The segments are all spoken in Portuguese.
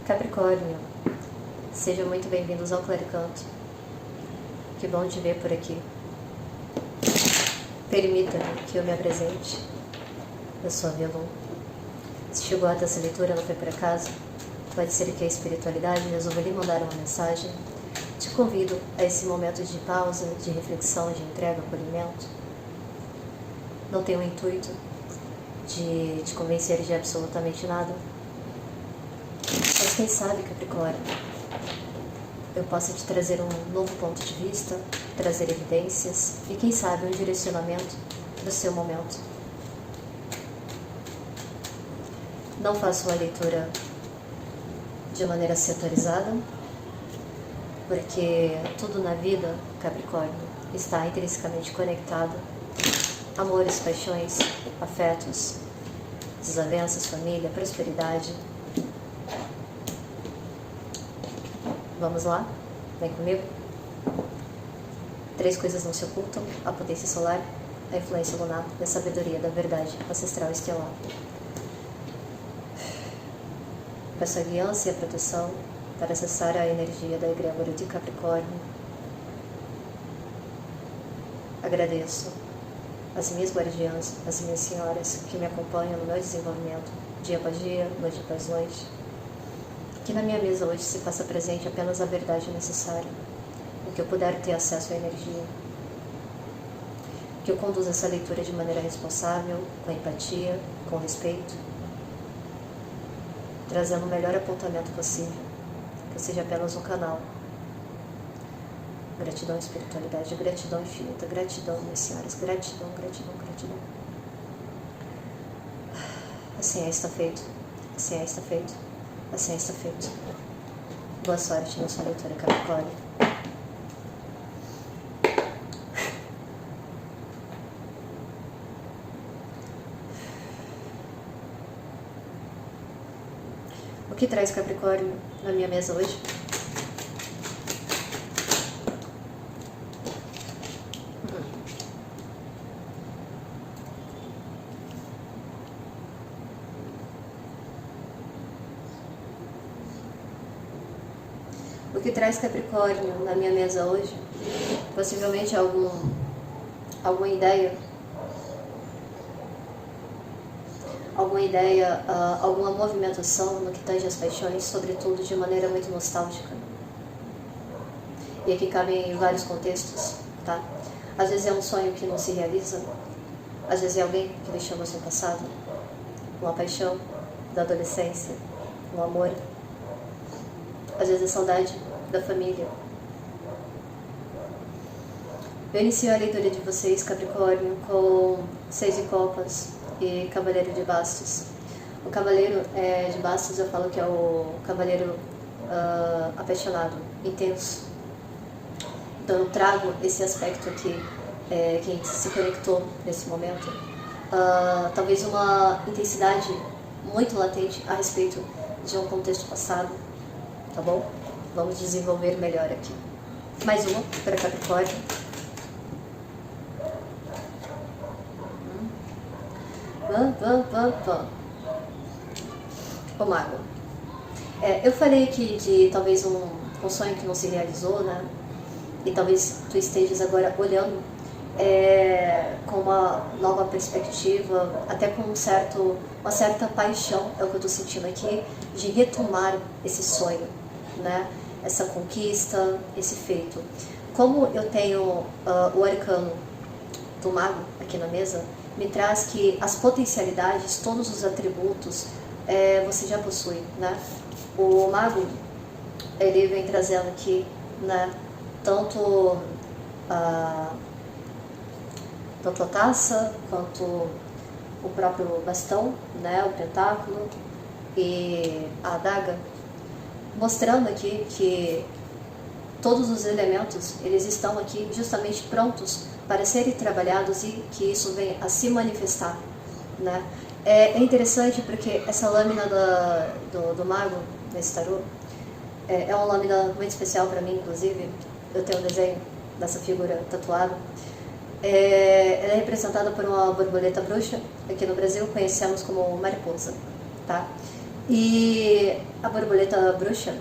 Capricórnio, sejam muito bem-vindos ao Claricanto. Que bom te ver por aqui. Permita-me que eu me apresente. Eu sou a Velu. Se chegou até essa leitura, não foi por acaso. Pode ser que a espiritualidade resolva lhe mandar uma mensagem. Te convido a esse momento de pausa, de reflexão, de entrega, acolhimento. Não tenho o intuito de te convencer de absolutamente nada. Mas quem sabe, Capricórnio, eu possa te trazer um novo ponto de vista, trazer evidências e quem sabe um direcionamento do seu momento. Não faço uma leitura de maneira setorizada, porque tudo na vida, Capricórnio, está intrinsecamente conectado. Amores, paixões, afetos, desavenças, família, prosperidade. Vamos lá? Vem comigo? 3 coisas não se ocultam: a potência solar, a influência lunar e a sabedoria da verdade ancestral estelar. Peço a guiança e a proteção para acessar a energia da egrégora de Capricórnio. Agradeço as minhas guardiãs, as minhas senhoras que me acompanham no meu desenvolvimento, dia após dia, noite após noite. Que na minha mesa hoje se faça presente apenas a verdade necessária, em que eu puder ter acesso à energia. Que eu conduza essa leitura de maneira responsável, com empatia, com respeito, trazendo o melhor apontamento possível, que eu seja apenas um canal. Gratidão, espiritualidade, gratidão infinita, gratidão, minhas senhoras, gratidão, gratidão, gratidão. Assim é, está feito. Assim é, está feito. Assim está feito. Boa sorte na sua leitura, Capricórnio. O que traz Capricórnio na minha mesa hoje? O que traz Capricórnio na minha mesa hoje? Possivelmente alguma ideia, alguma movimentação no que tange as paixões, sobretudo de maneira muito nostálgica. E aqui cabem vários contextos, tá? Às vezes é um sonho que não se realiza, às vezes é alguém que deixou você no passado, uma paixão da adolescência, um amor. Às vezes é saudade da família. Eu inicio a leitura de vocês, Capricórnio, com 6 de copas e Cavaleiro de Bastos. O Cavaleiro de Bastos eu falo que é o cavaleiro apaixonado, intenso. Então eu trago esse aspecto aqui, quem se conectou nesse momento. Talvez uma intensidade muito latente a respeito de um contexto passado. Tá bom? Vamos desenvolver melhor aqui. Mais uma para Capricórnio. O Mago. Eu falei aqui de talvez um sonho que não se realizou, né? E talvez tu estejas agora olhando com uma nova perspectiva, até com uma certa paixão, é o que eu estou sentindo aqui, de retomar esse sonho, né? Essa conquista, esse feito. Como eu tenho o arcano do mago aqui na mesa, me traz que as potencialidades, todos os atributos, você já possui, né? O mago, ele vem trazendo aqui, né? Tanto a taça, quanto o próprio bastão, né? O pentáculo e a adaga, mostrando aqui que todos os elementos, eles estão aqui justamente prontos para serem trabalhados e que isso venha a se manifestar, né? É interessante porque essa lâmina do mago, nesse tarô, é uma lâmina muito especial para mim, inclusive. Eu tenho um desenho dessa figura tatuada. Ela é representada por uma borboleta bruxa. Aqui no Brasil conhecemos como mariposa, tá? E a borboleta bruxa,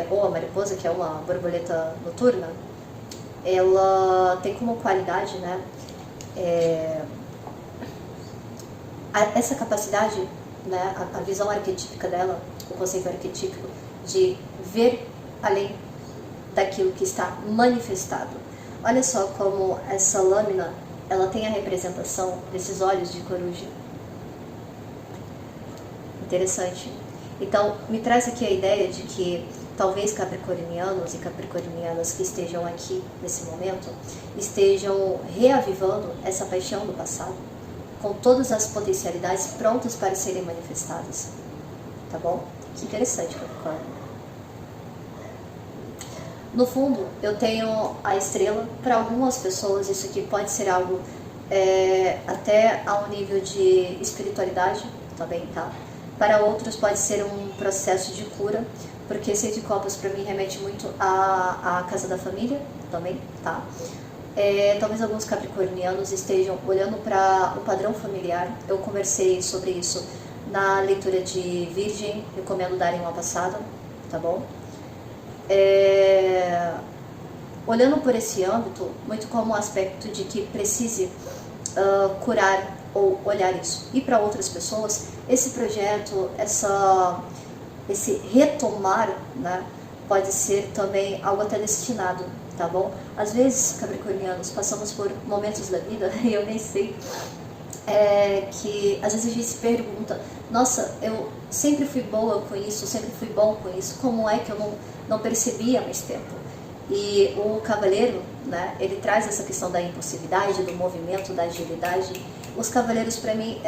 ou a mariposa, que é uma borboleta noturna, ela tem como qualidade, né, essa capacidade, né, a visão arquetípica dela, o conceito arquetípico de ver além daquilo que está manifestado. Olha só como essa lâmina, ela tem a representação desses olhos de coruja. Interessante. Então, me traz aqui a ideia de que talvez capricornianos e capricornianas que estejam aqui nesse momento estejam reavivando essa paixão do passado, com todas as potencialidades prontas para serem manifestadas. Tá bom? Que interessante, Capricórnio. No fundo, eu tenho a estrela. Para algumas pessoas, isso aqui pode ser algo até a um nível de espiritualidade, também, tá? Para outros, pode ser um processo de cura, porque Seis de Copas para mim remete muito à casa da família, também, tá? Talvez alguns capricornianos estejam olhando para o padrão familiar. Eu conversei sobre isso na leitura de Virgem, recomendo darem uma passada, tá bom? Olhando por esse âmbito, muito como um aspecto de que precise curar ou olhar isso. E para outras pessoas, esse projeto, esse retomar, né, pode ser também algo até destinado, tá bom? Às vezes, capricornianos, passamos por momentos da vida, e eu nem sei, que às vezes a gente se pergunta, nossa, eu sempre fui boa com isso, sempre fui bom com isso, como é que eu não percebi há mais tempo? E o cavaleiro, né, ele traz essa questão da impulsividade, do movimento, da agilidade. Os cavaleiros, para mim,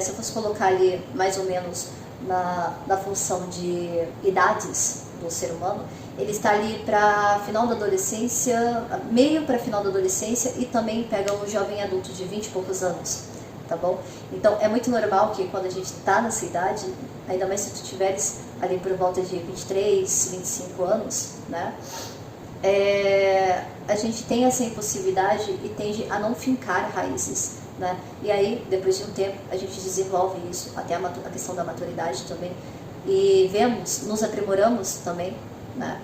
se eu fosse colocar ali mais ou menos na função de idades do ser humano, ele está ali para final da adolescência, meio para final da adolescência, e também pega um jovem adulto de 20 e poucos anos, tá bom? Então é muito normal que quando a gente está nessa idade, ainda mais se tu tiveres ali por volta de 23, 25 anos, né, a gente tem essa impulsividade e tende a não fincar raízes, né? E aí, depois de um tempo, a gente desenvolve isso, até a questão da maturidade também, e nos aprimoramos também, né?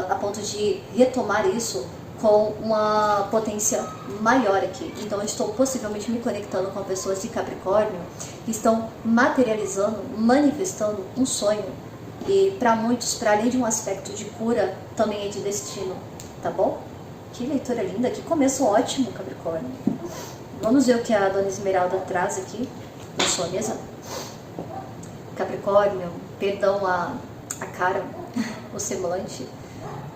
A ponto de retomar isso com uma potência maior aqui. Então eu estou possivelmente me conectando com pessoas de Capricórnio que estão materializando, manifestando um sonho. E para muitos, para além de um aspecto de cura, também é de destino, tá bom? Que leitura linda, que começo ótimo, Capricórnio. Vamos ver o que a Dona Esmeralda traz aqui na sua mesa. Capricórnio, perdão a cara, o semblante,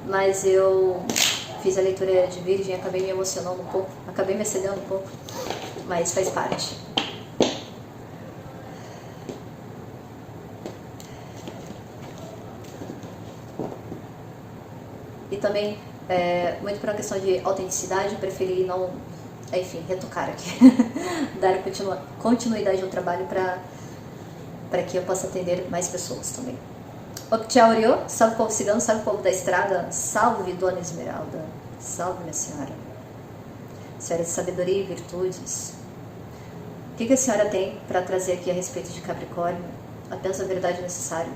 mas eu fiz a leitura de Virgem, acabei me emocionando um pouco, acabei me excedendo um pouco, mas faz parte. E também, muito por uma questão de autenticidade, preferi não, enfim, retocar aqui, dar continuidade ao trabalho para que eu possa atender mais pessoas também. Oktiauriô, salve povo cigano, salve povo da estrada, salve Dona Esmeralda, salve minha senhora, senhora de sabedoria e virtudes. O que a senhora tem para trazer aqui a respeito de Capricórnio? Apenas a verdade necessária.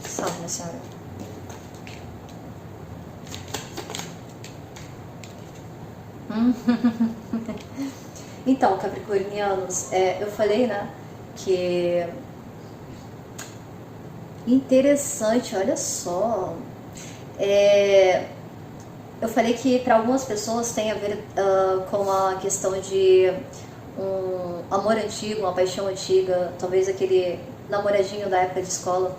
Salve minha senhora. Então, capricornianos, eu falei, né, que interessante, olha só, eu falei que para algumas pessoas tem a ver com a questão de um amor antigo, uma paixão antiga, talvez aquele namoradinho da época de escola,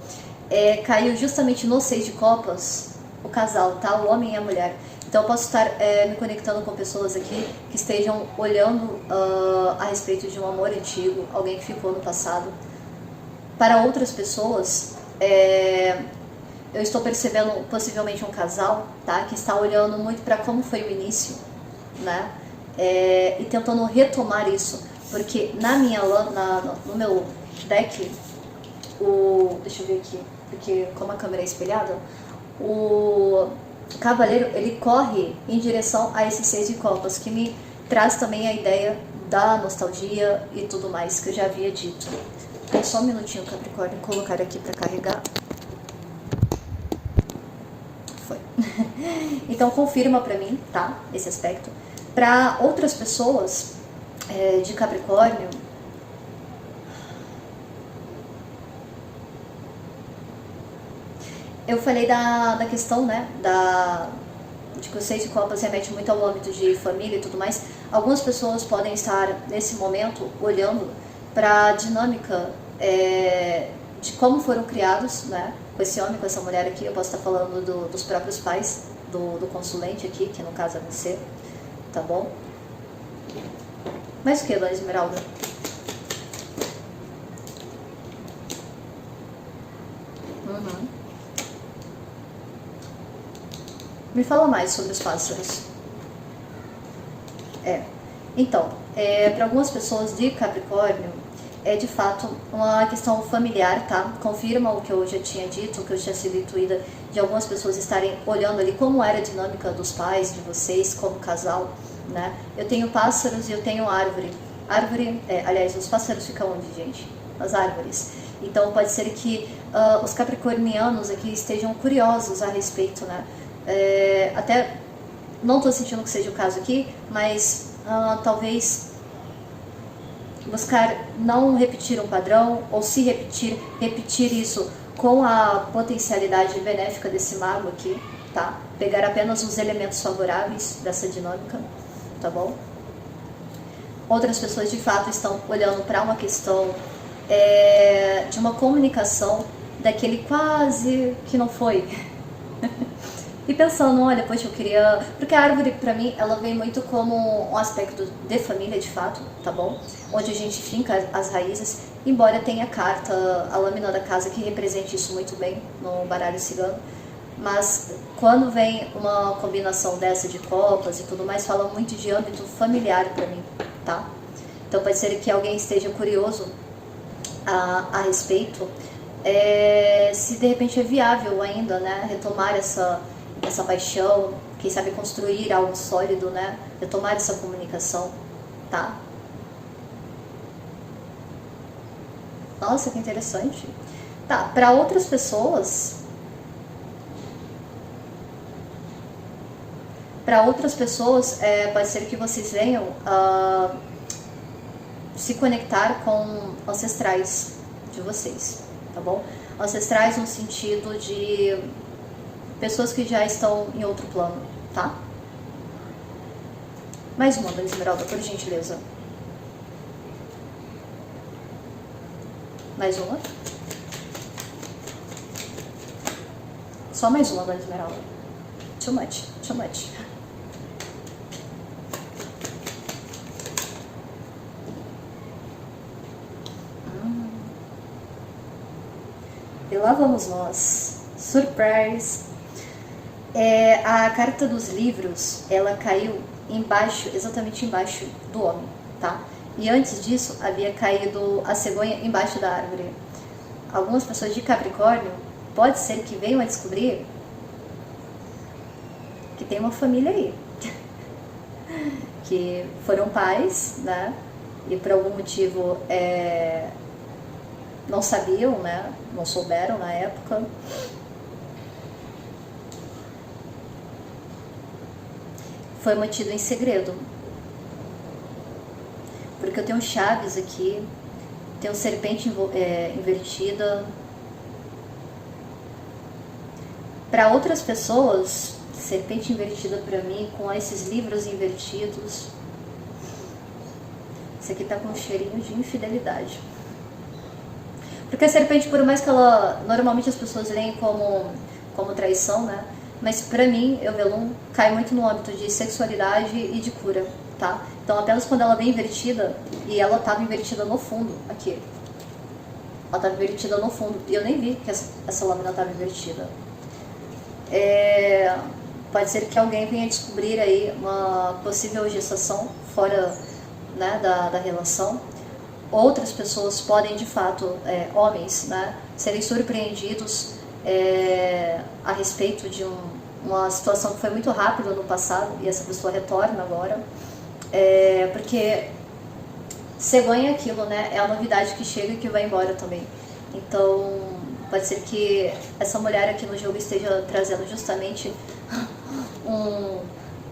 caiu justamente no Seis de Copas, o casal, tá? O homem e a mulher. Então eu posso estar me conectando com pessoas aqui que estejam olhando a respeito de um amor antigo, alguém que ficou no passado. Para outras pessoas, eu estou percebendo possivelmente um casal, tá? Que está olhando muito para como foi o início, né? E tentando retomar isso, porque no meu deck, deixa eu ver aqui, porque como a câmera é espelhada, o cavaleiro, ele corre em direção a esse Seis de Copas, que me traz também a ideia da nostalgia e tudo mais que eu já havia dito. Só um minutinho, Capricórnio, colocar aqui para carregar. Foi. Então confirma para mim, tá? Esse aspecto. Para outras pessoas de Capricórnio, eu falei da questão, né, de que o 6 de copas remete muito ao âmbito de família e tudo mais. Algumas pessoas podem estar, nesse momento, olhando para a dinâmica de como foram criados, né, com esse homem, com essa mulher aqui. Eu posso estar falando dos próprios pais do consulente aqui, que no caso é você, tá bom? Mas o que, Dona Esmeralda? Me fala mais sobre os pássaros. Então, para algumas pessoas de Capricórnio, é de fato uma questão familiar, tá? Confirma o que eu já tinha dito, o que eu tinha sido intuída, de algumas pessoas estarem olhando ali como era a dinâmica dos pais, de vocês, como casal, né? Eu tenho pássaros e eu tenho árvore. Árvore, aliás, os pássaros ficam onde, gente? Nas árvores. Então pode ser que os capricornianos aqui estejam curiosos a respeito, né? Até não estou sentindo que seja o caso aqui, mas talvez buscar não repetir um padrão, ou se repetir isso com a potencialidade benéfica desse mago aqui, tá? Pegar apenas os elementos favoráveis dessa dinâmica, tá bom? Outras pessoas de fato estão olhando para uma questão de uma comunicação daquele quase que não foi. E pensando, olha, poxa, eu queria... Porque a árvore, pra mim, ela vem muito como um aspecto de família, de fato, tá bom? Onde a gente finca as raízes, embora tenha a carta, a lâmina da casa, que represente isso muito bem no baralho cigano. Mas quando vem uma combinação dessa de copas e tudo mais, fala muito de âmbito familiar pra mim, tá? Então pode ser que alguém esteja curioso a respeito, se de repente é viável ainda, né, retomar essa paixão, quem sabe construir algo sólido, né? Retomar essa comunicação, tá? Nossa, que interessante. Tá, para outras pessoas... pode ser que vocês venham se conectar com ancestrais de vocês, tá bom? Ancestrais no sentido de pessoas que já estão em outro plano, tá? Mais uma, Dona Esmeralda, por gentileza. Mais uma. Só mais uma, Dona Esmeralda. Too much, too much. E lá vamos nós. Surprise! A carta dos livros, ela caiu embaixo, exatamente embaixo do homem, tá? E antes disso, havia caído a cegonha embaixo da árvore. Algumas pessoas de Capricórnio, pode ser que venham a descobrir que tem uma família aí. Que foram pais, né? E por algum motivo não sabiam, né? Não souberam na época. Foi mantido em segredo. Porque eu tenho chaves aqui, tenho serpente invertida. Para outras pessoas, serpente invertida para mim, com esses livros invertidos. Isso aqui tá com um cheirinho de infidelidade. Porque a serpente, por mais que ela... Normalmente as pessoas leem como traição, né? Mas pra mim, Evelyn cai muito no âmbito de sexualidade e de cura, tá? Então apenas quando ela vem invertida, e ela tava invertida no fundo, aqui. Ela tava invertida no fundo, e eu nem vi que essa lâmina tava invertida. Pode ser que alguém venha descobrir aí uma possível gestação fora, né, da relação. Outras pessoas podem, de fato, homens, né, serem surpreendidos a respeito de uma situação que foi muito rápida no passado e essa pessoa retorna agora, porque cegonha é aquilo, né? É a novidade que chega e que vai embora também. Então, pode ser que essa mulher aqui no jogo esteja trazendo justamente um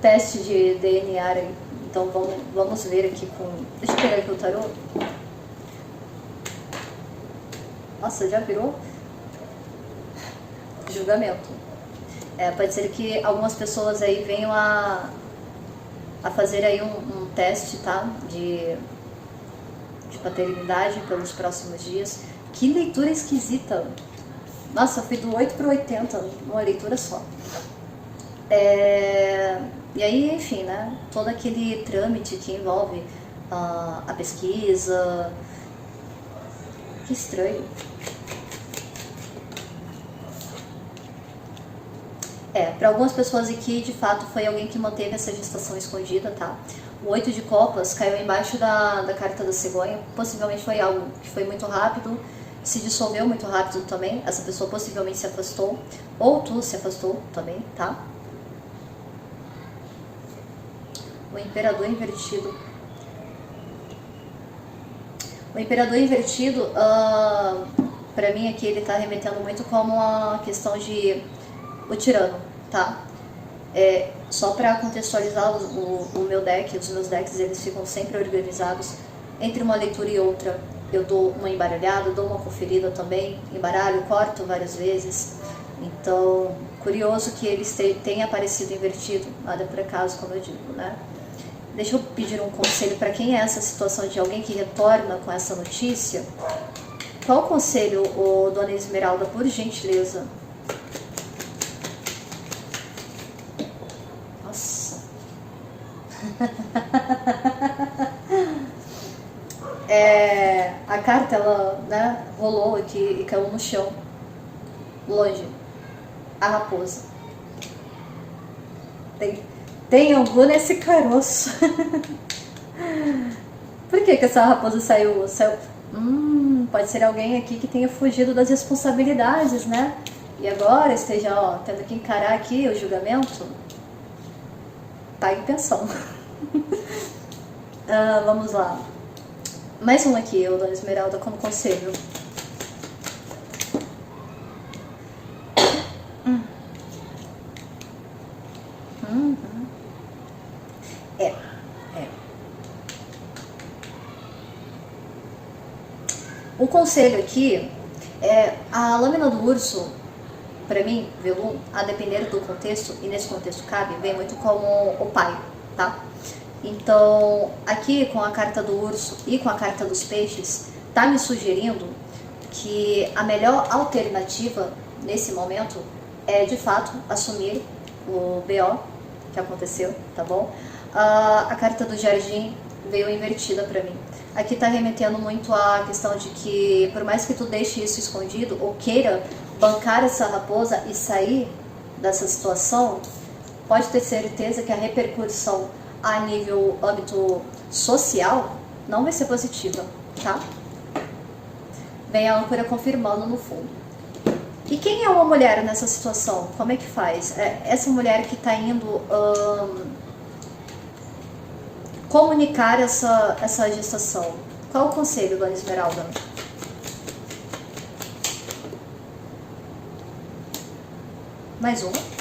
teste de DNA aí. Então, vamos ver aqui com... Deixa eu pegar aqui o tarô. Nossa, já virou? Julgamento. Pode ser que algumas pessoas aí venham a fazer aí um teste, tá? De paternidade pelos próximos dias. Que leitura esquisita! Nossa, eu fui do 8 para o 80, uma leitura só. E aí, enfim, né? Todo aquele trâmite que envolve a pesquisa. Que estranho. Para algumas pessoas aqui, de fato, foi alguém que manteve essa gestação escondida, tá? O 8 de copas caiu embaixo da carta da cegonha. Possivelmente foi algo que foi muito rápido, se dissolveu muito rápido também. Essa pessoa possivelmente se afastou, ou tu se afastou também, tá? O imperador invertido. O imperador invertido, pra mim aqui, ele tá remetendo muito como uma questão de o tirano, tá? Só para contextualizar o meu deck, os meus decks, eles ficam sempre organizados. Entre uma leitura e outra, eu dou uma embaralhada, dou uma conferida também, embaralho, corto várias vezes. Então, curioso que eles tenham aparecido invertido, nada por acaso, como eu digo, né? Deixa eu pedir um conselho para quem é essa situação de alguém que retorna com essa notícia. Qual o conselho, dona Esmeralda, por gentileza? Nossa. A carta, ela, né, rolou aqui e caiu no chão. Longe. A raposa. Tem algo nesse caroço. Por que essa raposa saiu? Pode ser alguém aqui que tenha fugido das responsabilidades, né? E agora esteja, tendo que encarar aqui o julgamento. Pague pensão. Vamos lá. Mais um aqui, eu, dona Esmeralda, como conselho. O conselho aqui é a lâmina do urso, para mim, Velum, a depender do contexto, e nesse contexto cabe, vem muito como o pai, tá? Então, aqui com a carta do urso e com a carta dos peixes, tá me sugerindo que a melhor alternativa nesse momento é, de fato, assumir o BO que aconteceu, tá bom? A carta do jardim veio invertida para mim. Aqui tá remetendo muito à questão de que, por mais que tu deixe isso escondido ou queira bancar essa raposa e sair dessa situação, pode ter certeza que a repercussão a nível âmbito social não vai ser positiva, tá? Vem a âncora confirmando no fundo. E quem é uma mulher nessa situação? Como é que faz? Essa mulher que está indo comunicar essa gestação. Qual o conselho, dona Esmeralda? Mais uma.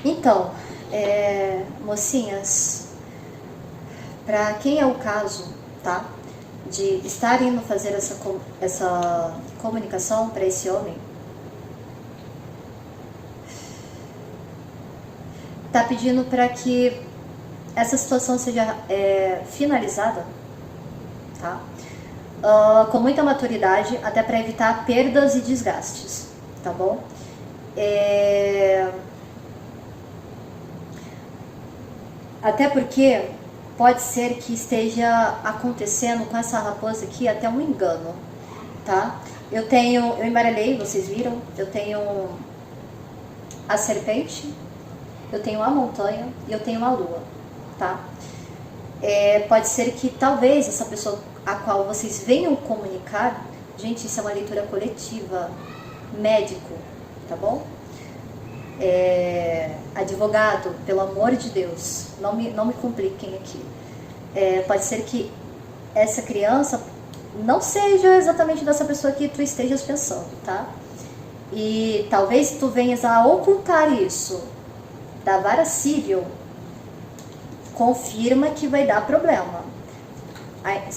Então, mocinhas, para quem é o caso, tá, de estar indo fazer essa comunicação para esse homem, tá pedindo para que essa situação seja finalizada, tá, com muita maturidade, até para evitar perdas e desgastes, tá bom? Até porque pode ser que esteja acontecendo com essa raposa aqui até um engano, tá? Eu embaralhei, vocês viram? Eu tenho a serpente, eu tenho a montanha e eu tenho a lua, tá? Pode ser que talvez essa pessoa a qual vocês venham comunicar, gente, isso é uma leitura coletiva, médico, tá bom? Advogado, pelo amor de Deus, não me compliquem aqui. Pode ser que essa criança não seja exatamente dessa pessoa que tu estejas pensando, tá? E talvez tu venhas a ocultar isso da vara civil, confirma que vai dar problema.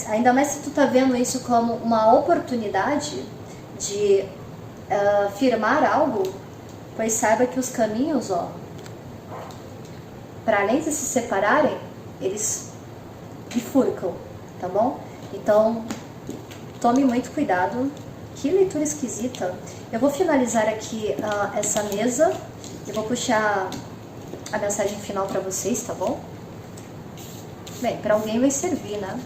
Ainda mais se tu tá vendo isso como uma oportunidade de firmar algo, pois saiba que os caminhos, ó, para além de se separarem, eles bifurcam, tá bom? Então, tome muito cuidado. Que leitura esquisita. Eu vou finalizar aqui essa mesa. Eu vou puxar a mensagem final para vocês, tá bom? Bem, para alguém vai servir, né?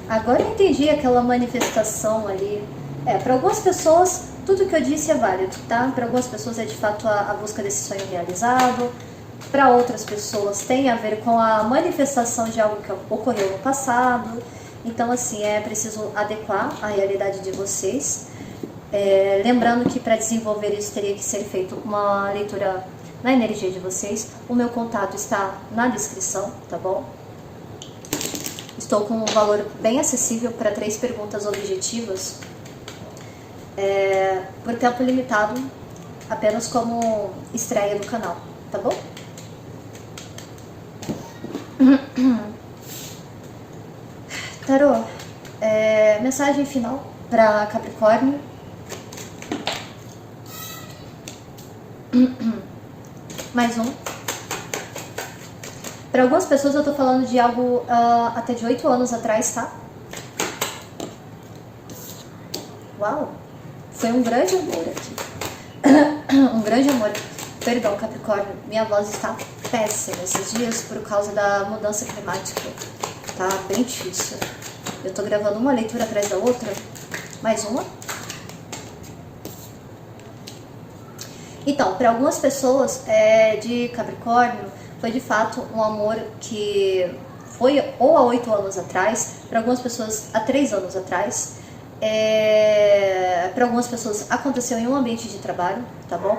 Agora eu entendi aquela manifestação ali. Para algumas pessoas, tudo que eu disse é válido, tá? Para algumas pessoas é de fato a busca desse sonho realizado. Para outras pessoas tem a ver com a manifestação de algo que ocorreu no passado. Então, assim, é preciso adequar a realidade de vocês. Lembrando que para desenvolver isso teria que ser feito uma leitura na energia de vocês. O meu contato está na descrição, tá bom? Estou com um valor bem acessível para 3 perguntas objetivas, por tempo limitado, apenas como estreia do canal, tá bom? Tarô, mensagem final para Capricórnio. Mais um. Para algumas pessoas eu tô falando de algo até de 8 anos atrás, tá? Uau! Foi um grande amor aqui. Um grande amor. Perdão, Capricórnio, minha voz está péssima esses dias por causa da mudança climática. Tá bem difícil. Eu tô gravando uma leitura atrás da outra. Mais uma. Então, para algumas pessoas de Capricórnio, foi de fato um amor que foi ou há 8 anos atrás, para algumas pessoas há 3 anos atrás, para algumas pessoas aconteceu em um ambiente de trabalho, tá bom?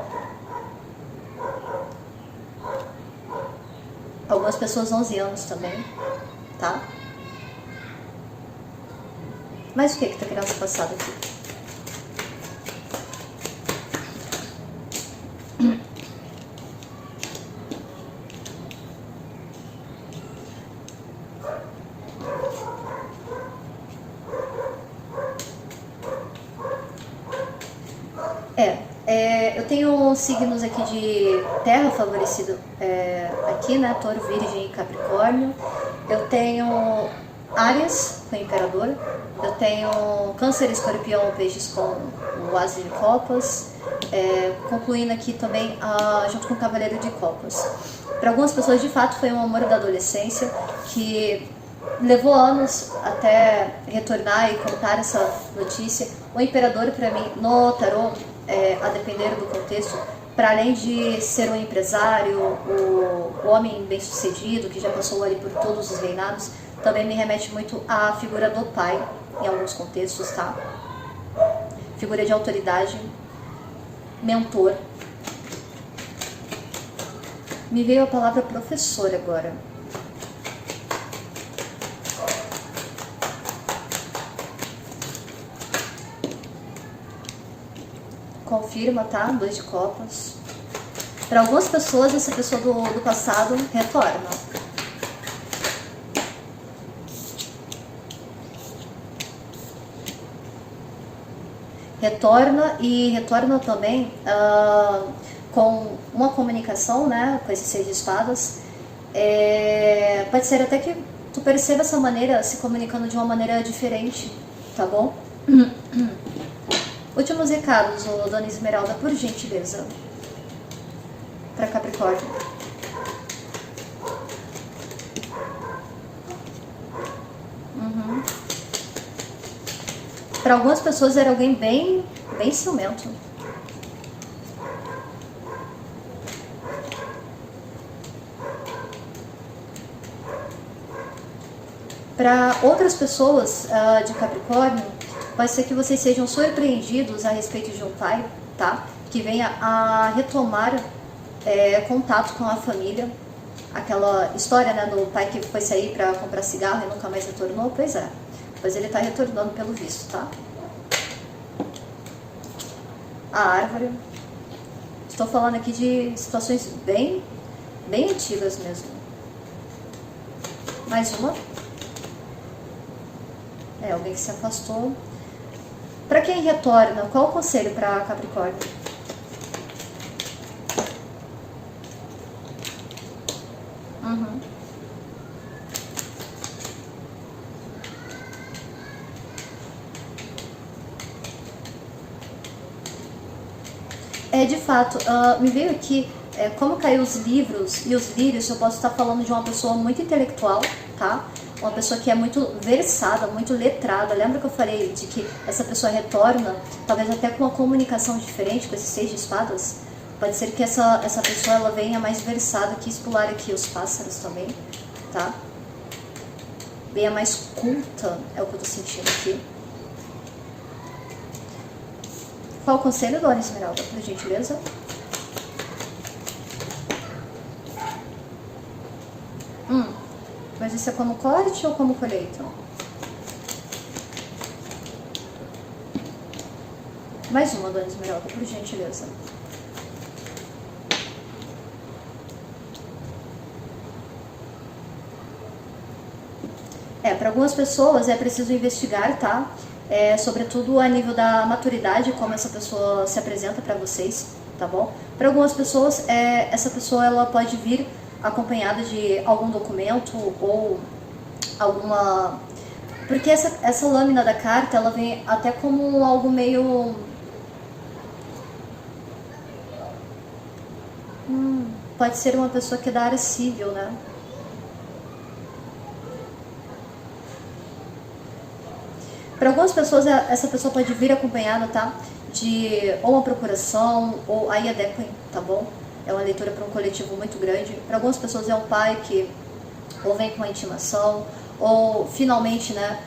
Algumas pessoas 11 anos também, tá? Mas o que tá querendo ser passado aqui? Eu tenho signos aqui de terra favorecido aqui, né? Touro, Virgem e Capricórnio. Eu tenho Áries com o Imperador. Eu tenho Câncer, Escorpião, Peixes com o As de Copas. Concluindo aqui também junto com o Cavaleiro de Copas. Para algumas pessoas, de fato, foi um amor da adolescência que levou anos até retornar e contar essa notícia. O Imperador, para mim, no tarô, a depender do contexto, para além de ser um empresário, o homem bem-sucedido, que já passou ali por todos os reinados, também me remete muito à figura do pai, em alguns contextos, tá? Figura de autoridade, mentor. Me veio a palavra professor agora. Confirma, tá? 2 de copas. Para algumas pessoas, essa pessoa do passado retorna. Retorna também com uma comunicação, né? Com esse 6 de espadas. Pode ser até que tu perceba essa maneira se comunicando de uma maneira diferente, tá bom? Últimos recados, ô Dona Esmeralda, por gentileza, para Capricórnio. Para algumas pessoas era alguém bem ciumento. Para outras pessoas de Capricórnio, pode ser que vocês sejam surpreendidos a respeito de um pai, tá? Que venha a retomar contato com a família. Aquela história, né, do pai que foi sair para comprar cigarro e nunca mais retornou, pois é. Mas ele está retornando pelo visto, tá? A árvore. Estou falando aqui de situações bem antigas mesmo. Mais uma. Alguém que se afastou. Para quem retorna, qual o conselho para Capricórnio? De fato, me veio aqui, como caiu os livros e os lírios, eu posso estar falando de uma pessoa muito intelectual, tá? Uma pessoa que é muito versada, muito letrada. Lembra que eu falei de que essa pessoa retorna, talvez até com uma comunicação diferente, com esses 6 de espadas? Pode ser que essa pessoa ela venha mais versada, quis pular aqui os pássaros também, tá? Venha mais culta, é o que eu tô sentindo aqui. Qual o conselho, Dona Esmeralda, por gentileza? Mas isso é como corte ou como colheita? Mais uma, Dona Esmeralda, por gentileza. Para algumas pessoas é preciso investigar, tá? Sobretudo a nível da maturidade, como essa pessoa se apresenta para vocês, tá bom? Para algumas pessoas, essa pessoa ela pode vir acompanhada de algum documento ou alguma... Porque essa lâmina da carta, ela vem até como algo meio... Pode ser uma pessoa que é da área civil, né? Para algumas pessoas, essa pessoa pode vir acompanhada, tá? De ou uma procuração, ou aí adequem, tá bom? É uma leitura para um coletivo muito grande. Para algumas pessoas é um pai que ou vem com uma intimação, ou finalmente, né,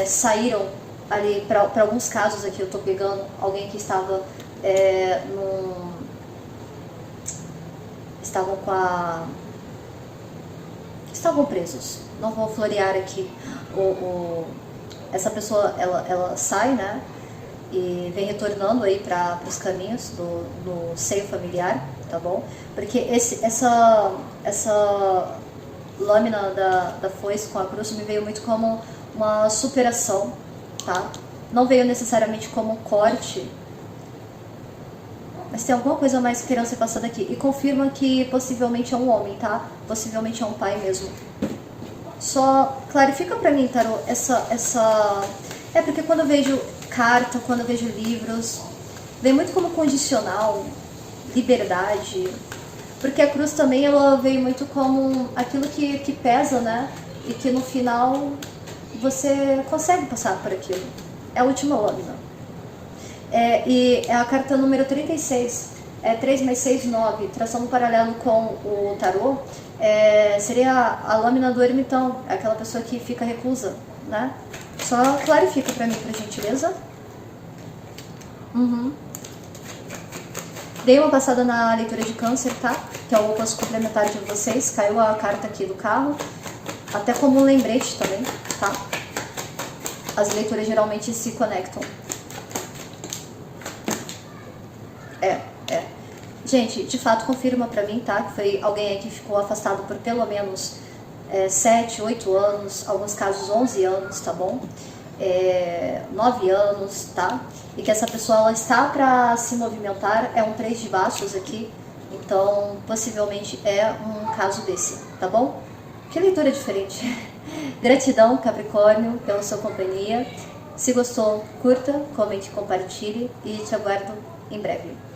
saíram ali, para alguns casos aqui eu tô pegando alguém que estava estavam presos. Não vou florear aqui essa pessoa, ela sai, né, e vem retornando aí para os caminhos do seio familiar, tá bom? Porque essa lâmina da foice com a cruz me veio muito como uma superação, tá? Não veio necessariamente como um corte, mas tem alguma coisa mais querendo ser passada aqui. E confirma que possivelmente é um homem, tá? Possivelmente é um pai mesmo. Só clarifica pra mim, Tarô, porque quando eu vejo carta, quando eu vejo livros, vem muito como condicional, liberdade, porque a cruz também ela veio muito como aquilo que pesa, né, e que no final você consegue passar por aquilo, é a última lâmina. E é a carta número 36, 3 mais 6, 9, traçando um paralelo com o tarô, seria a lâmina do ermitão, aquela pessoa que fica reclusa, né? Só clarifica pra mim, por gentileza. Dei uma passada na leitura de câncer, tá? Que é o oposto complementar de vocês. Caiu a carta aqui do carro, até como um lembrete também, tá? As leituras geralmente se conectam. Gente, de fato confirma pra mim, tá? Que foi alguém aí que ficou afastado por pelo menos 7, 8 anos, alguns casos 11 anos, tá bom? 9 anos, tá? E que essa pessoa ela está para se movimentar, é um 3 de bastos aqui, então possivelmente é um caso desse, tá bom? Que leitura diferente. Gratidão, Capricórnio, pela sua companhia Se gostou, curta, comente, compartilhe e te aguardo em breve.